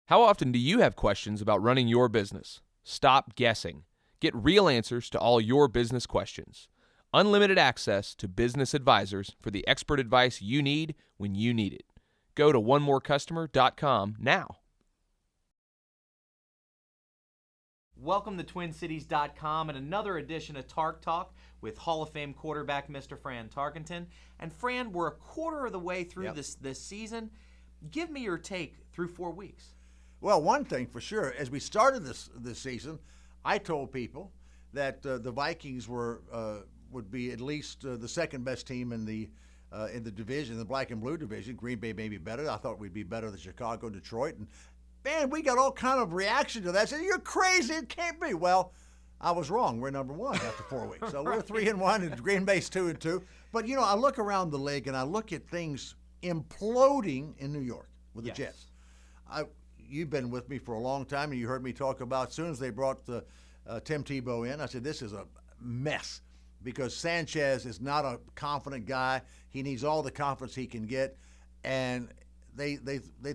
How often do you have questions about running your business? Stop guessing. Get real answers to all your business questions. Unlimited access to business advisors for the expert advice you need when you need it. Go to onemorecustomer.com now. Welcome to TwinCities.com and another edition of Tark Talk with Hall of Fame quarterback Mr. Fran Tarkenton. And Fran, we're a quarter of the way through this season. Give me your take through 4 weeks. Well, one thing for sure, as we started this season, I told people that the Vikings would be at least the second best team in the division, the black and blue division. Green Bay may be better. I thought we'd be better than Chicago, Detroit, and man, we got all kind of reaction to that. I said, "You're crazy! It can't be." Well, I was wrong. We're number one after 4 weeks, so we're 3-1, and Green Bay's 2-2. But I look around the league and I look at things imploding in New York with the Jets. You've been with me for a long time, and you heard me talk about as soon as they brought Tim Tebow in, I said this is a mess because Sanchez is not a confident guy. He needs all the confidence he can get, and they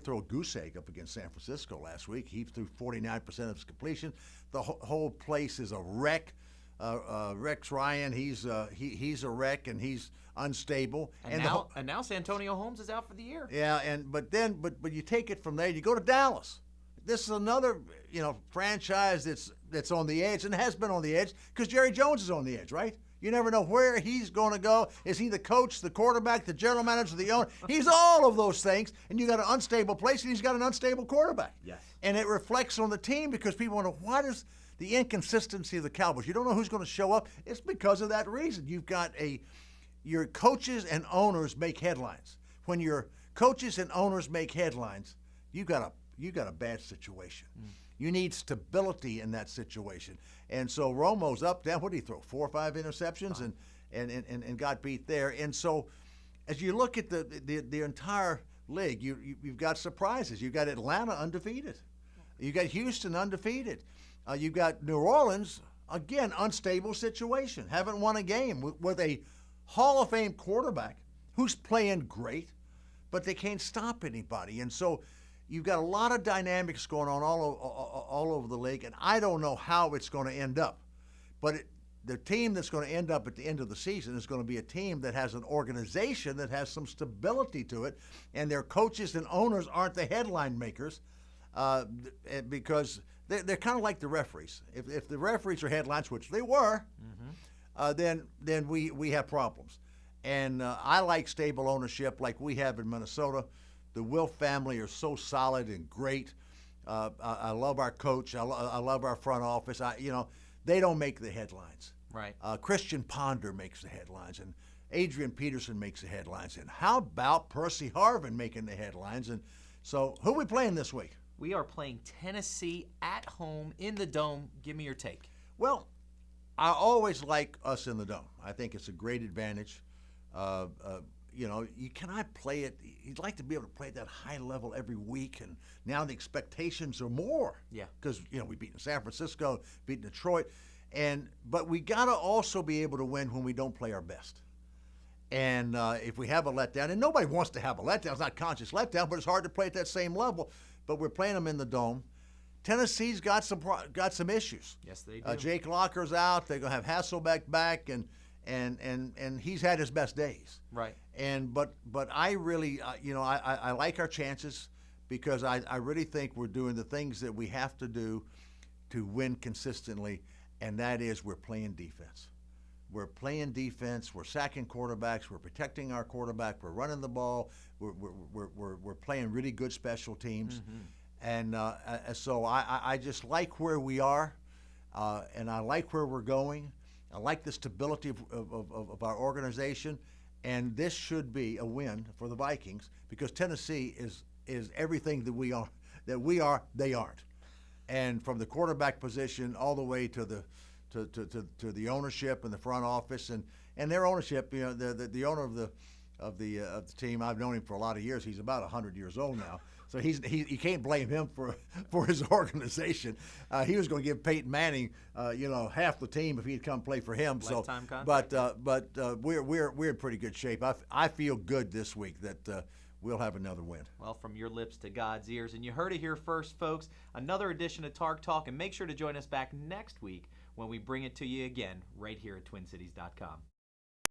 throw a goose egg up against San Francisco last week. He threw 49% of his completion. The whole place is a wreck. Rex Ryan, he's a wreck, and he's unstable. And now Santonio Holmes is out for the year. Yeah, but you take it from there. You go to Dallas. This is another franchise that's on the edge and has been on the edge because Jerry Jones is on the edge, right? You never know where he's going to go. Is he the coach, the quarterback, the general manager, the owner? He's all of those things, and you got an unstable place, and he's got an unstable quarterback. Yes. And it reflects on the team because people wonder, what is the inconsistency of the Cowboys? You don't know who's going to show up. It's because of that reason. You've got your coaches and owners make headlines. When your coaches and owners make headlines, you got a bad situation. You need stability in that situation. And so Romo's up, down. What did he throw? 4 or 5 interceptions and got beat there. And so as you look at the entire league, you've got surprises. You've got Atlanta undefeated. You've got Houston undefeated. You've got New Orleans, again, unstable situation. Haven't won a game with a Hall of Fame quarterback who's playing great, but they can't stop anybody. And so you've got a lot of dynamics going on all over the league, and I don't know how it's going to end up. But the team that's going to end up at the end of the season is going to be a team that has an organization that has some stability to it, and their coaches and owners aren't the headline makers because they're kind of like the referees. If the referees are headlines, which they were, then we have problems. And I like stable ownership like we have in Minnesota. The Wilf family are so solid and great. I love our coach. I love our front office. They don't make the headlines. Right. Christian Ponder makes the headlines, and Adrian Peterson makes the headlines. And how about Percy Harvin making the headlines? And so, who are we playing this week? We are playing Tennessee at home in the Dome. Give me your take. Well, I always like us in the Dome. I think it's a great advantage. You cannot play it. You'd like to be able to play at that high level every week, and now the expectations are more. Yeah. Because we beat San Francisco, beat Detroit, but we got to also be able to win when we don't play our best. And if we have a letdown, and nobody wants to have a letdown, it's not conscious letdown, but it's hard to play at that same level. But we're playing them in the Dome. Tennessee's got some issues. Yes, they do. Jake Locker's out. They're gonna have Hasselbeck back, and he's had his best days. Right. But I really I like our chances because I really think we're doing the things that we have to do to win consistently, and that is we're playing defense. We're playing defense. We're sacking quarterbacks. We're protecting our quarterback. We're running the ball. We're playing really good special teams, and so I just like where we are, and I like where we're going. I like the stability of our organization, and this should be a win for the Vikings because Tennessee is everything that we are. They aren't, and from the quarterback position all the way to the ownership and the front office and their ownership. The owner of the team. I've known him for a lot of years. He's about 100 years old now. So you can't blame him for his organization. He was going to give Peyton Manning, half the team if he'd come play for him. Lifetime contract. But we're in pretty good shape. I feel good this week that we'll have another win. Well, from your lips to God's ears. And you heard it here first, folks. Another edition of Tark Talk. And make sure to join us back next week when we bring it to you again right here at TwinCities.com.